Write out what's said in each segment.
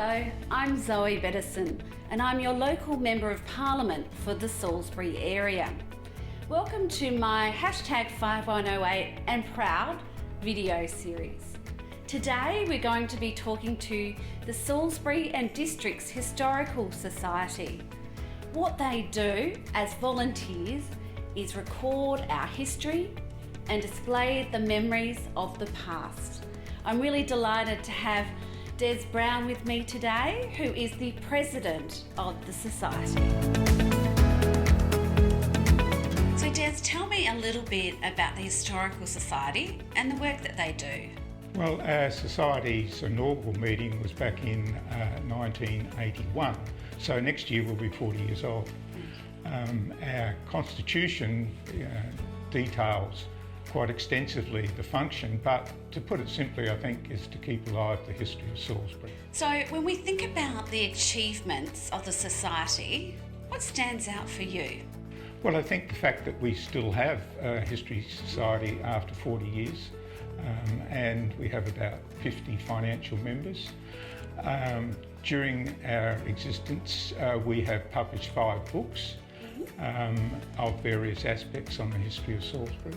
Hello, I'm Zoe Bettison and I'm your local Member of Parliament for the Salisbury area. Welcome to my #5108 and proud video series. Today we're going to be talking to the Salisbury and Districts Historical Society. What they do as volunteers is record our history and display the memories of the past. I'm really delighted to have Des Brown with me today, who is the president of the society. So Des, tell me a little bit about the Historical Society and the work that they do. Well, our society's inaugural meeting was back in 1981, so next year we'll be 40 years old. Our constitution details quite extensively the function, but to put it simply, I think, is to keep alive the history of Salisbury. So when we think about the achievements of the society, what stands out for you? Well, I think the fact that we still have a history society after 40 years, and we have about 50 financial members. During our existence, we have published 5 books of various aspects on the history of Salisbury.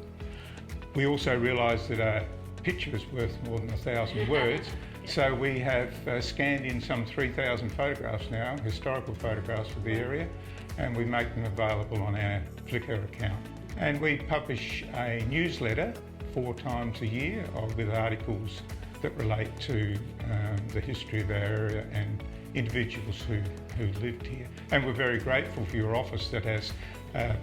We also realise that a picture is worth more than 1,000 words, so we have scanned in some 3,000 photographs now, historical photographs of the area, and we make them available on our Flickr account. And we publish a newsletter 4 times a year with articles that relate to the history of our area and individuals who lived here. And we're very grateful for your office that has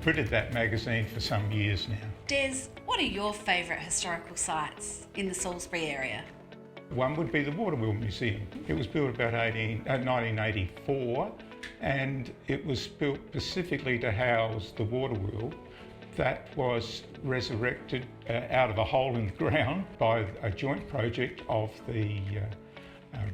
printed that magazine for some years now. Des, what are your favourite historical sites in the Salisbury area? One would be the Waterwheel Museum. It was built about 1984, and it was built specifically to house the water wheel that was resurrected out of a hole in the ground by a joint project of the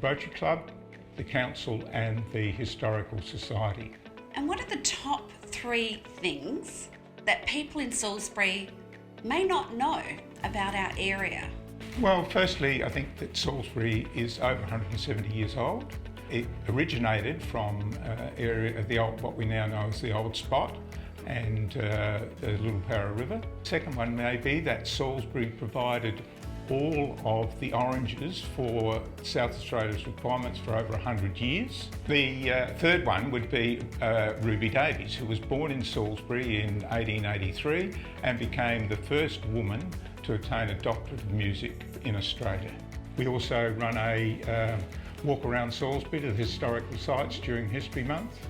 Rotary Club, the Council and the Historical Society. And what are the top 3 things that people in Salisbury may not know about our area? Well, firstly, I think that Salisbury is over 170 years old. It originated from area of the old, what we now know as the Old Spot, and the Little Paralowie River. Second one may be that Salisbury provided all of the oranges for South Australia's requirements for over 100 years. The third one would be Ruby Davies, who was born in Salisbury in 1883 and became the first woman to attain a doctorate of music in Australia. We also run a walk around Salisbury to the historical sites during History Month,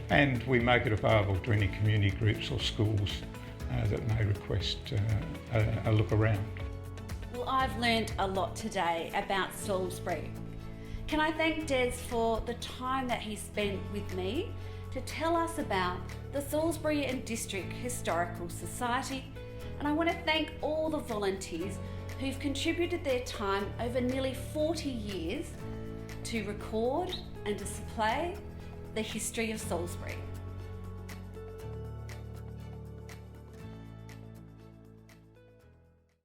and we make it available to any community groups or schools that may request a look around. Well, I've learnt a lot today about Salisbury. Can I thank Des for the time that he spent with me to tell us about the Salisbury and District Historical Society, and I want to thank all the volunteers who've contributed their time over nearly 40 years to record and display the history of Salisbury.